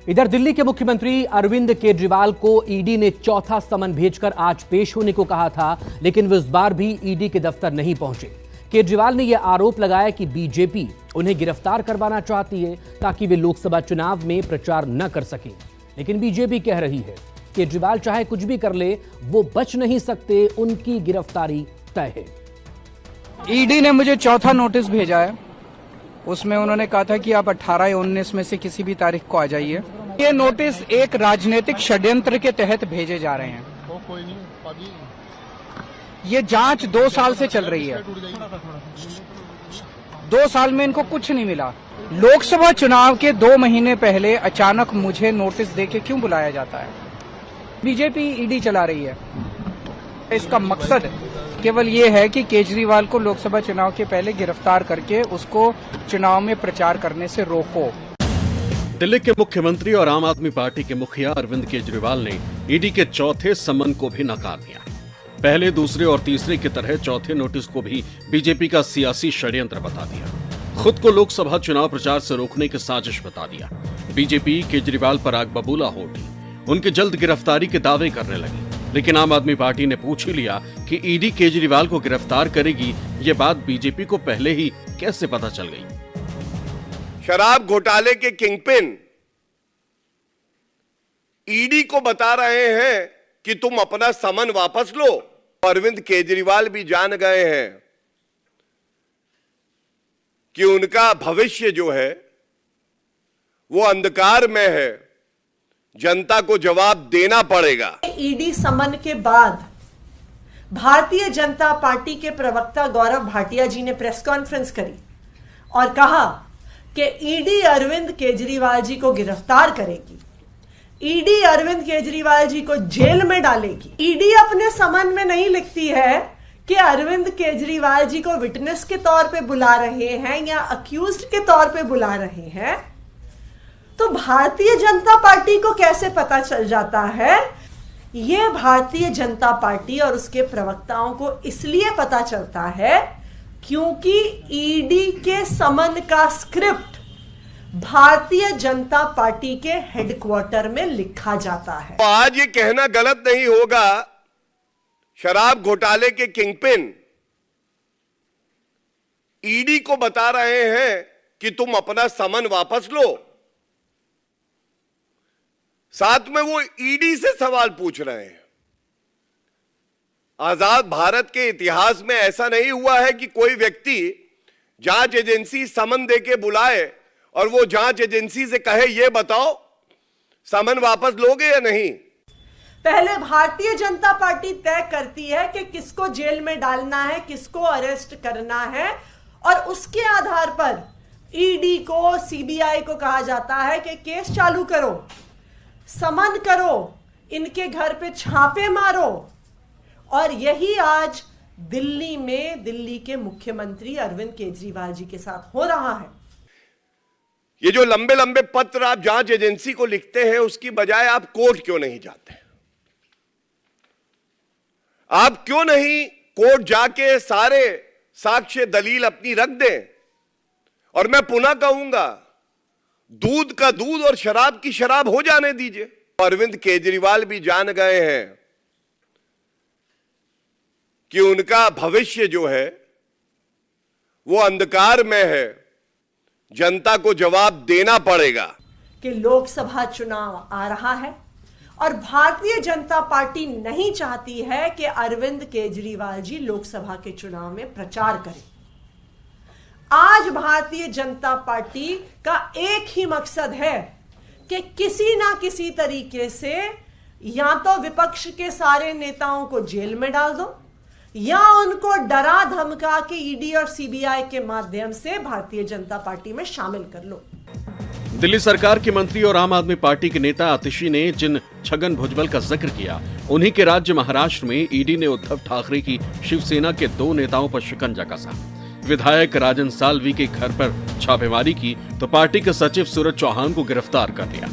इधर दिल्ली के मुख्यमंत्री अरविंद केजरीवाल को ईडी ने चौथा समन भेजकर आज पेश होने को कहा था, लेकिन वो इस बार भी ईडी के दफ्तर नहीं पहुंचे। केजरीवाल ने यह आरोप लगाया कि बीजेपी उन्हें गिरफ्तार करवाना चाहती है ताकि वे लोकसभा चुनाव में प्रचार न कर सकें। लेकिन बीजेपी कह रही है केजरीवाल चाहे कुछ भी कर ले, वो बच नहीं सकते, उनकी गिरफ्तारी तय है। ईडी ने मुझे चौथा नोटिस भेजा है। उसमें उन्होंने कहा था कि आप 18 या 19 में से किसी भी तारीख को आ जाइए। ये नोटिस एक राजनीतिक षड्यंत्र के तहत भेजे जा रहे हैं। ये जांच 2 साल से चल रही है। 2 साल में इनको कुछ नहीं मिला। लोकसभा चुनाव के 2 महीने पहले अचानक मुझे नोटिस देके क्यों बुलाया जाता है? बीजेपी ईडी चला रही है। इसका मकसद केवल ये है कि केजरीवाल को लोकसभा चुनाव के पहले गिरफ्तार करके उसको चुनाव में प्रचार करने से रोको। दिल्ली के मुख्यमंत्री और आम आदमी पार्टी के मुखिया अरविंद केजरीवाल ने ईडी के चौथे समन को भी नकार दिया। पहले, दूसरे और तीसरे की तरह चौथे नोटिस को भी बीजेपी का सियासी षड्यंत्र बता दिया। खुद को लोकसभा चुनाव प्रचार से रोकने की साजिश बता दिया। बीजेपी केजरीवाल पर आग बबूला हो उठी, उनकी जल्द गिरफ्तारी के दावे करने लगी। लेकिन आम आदमी पार्टी ने पूछ ही लिया कि ईडी केजरीवाल को गिरफ्तार करेगी। ये बात बीजेपी को पहले ही कैसे पता चल गई? शराब घोटाले के किंगपिन ईडी को बता रहे हैं कि तुम अपना समन वापस लो। अरविंद केजरीवाल भी जान गए हैं कि उनका भविष्य जो है वो अंधकार में है, जनता को जवाब देना पड़ेगा। ईडी समन के बाद भारतीय जनता पार्टी के प्रवक्ता गौरव भाटिया जी ने प्रेस कॉन्फ्रेंस करी और कहा कि ईडी अरविंद केजरीवाल जी को गिरफ्तार करेगी, ईडी अरविंद केजरीवाल जी को जेल में डालेगी। ईडी अपने समन में नहीं लिखती है कि अरविंद केजरीवाल जी को विटनेस के तौर पे बुला रहे हैं या अक्यूज्ड के तौर पे बुला रहे हैं। तो भारतीय जनता पार्टी को कैसे पता चल जाता है? यह भारतीय जनता पार्टी और उसके प्रवक्ताओं को इसलिए पता चलता है क्योंकि ईडी के समन का स्क्रिप्ट भारतीय जनता पार्टी के हेडक्वार्टर में लिखा जाता है। तो आज ये कहना गलत नहीं होगा, शराब घोटाले के किंगपिन ईडी को बता रहे हैं कि तुम अपना समन वापस लो। साथ में वो ईडी से सवाल पूछ रहे हैं। आजाद भारत के इतिहास में ऐसा नहीं हुआ है कि कोई व्यक्ति जांच एजेंसी समन देके बुलाए और वो जांच एजेंसी से कहे ये बताओ समन वापस लोगे या नहीं। पहले भारतीय जनता पार्टी तय करती है कि किसको जेल में डालना है, किसको अरेस्ट करना है, और उसके आधार पर ईडी को, सीबीआई को कहा जाता है कि केस चालू करो, समन करो, इनके घर पे छापे मारो। और यही आज दिल्ली में दिल्ली के मुख्यमंत्री अरविंद केजरीवाल जी के साथ हो रहा है। ये जो लंबे लंबे पत्र आप जांच एजेंसी को लिखते हैं, उसकी बजाय आप कोर्ट क्यों नहीं जाते? आप क्यों नहीं कोर्ट जाके सारे साक्ष्य दलील अपनी रख दें? और मैं पुनः कहूंगा, दूध का दूध और शराब की शराब हो जाने दीजिए। अरविंद केजरीवाल भी जान गए हैं कि उनका भविष्य जो है वो अंधकार में है, जनता को जवाब देना पड़ेगा। कि लोकसभा चुनाव आ रहा है और भारतीय जनता पार्टी नहीं चाहती है कि अरविंद केजरीवाल जी लोकसभा के चुनाव में प्रचार करें। आज भारतीय जनता पार्टी का एक ही मकसद है कि किसी ना किसी तरीके से या तो विपक्ष के सारे नेताओं को जेल में डाल दो या उनको डरा धमका के ईडी और सीबीआई के माध्यम से भारतीय जनता पार्टी में शामिल कर लो। दिल्ली सरकार के मंत्री और आम आदमी पार्टी के नेता आतिशी ने जिन छगन भुजबल का जिक्र किया, उन्हीं के राज्य महाराष्ट्र में ईडी ने उद्धव ठाकरे की शिवसेना के 2 नेताओं पर शिकंजा कसा। विधायक राजन साल्वी के घर पर छापेमारी की तो पार्टी के सचिव सूरज चौहान को गिरफ्तार कर लिया।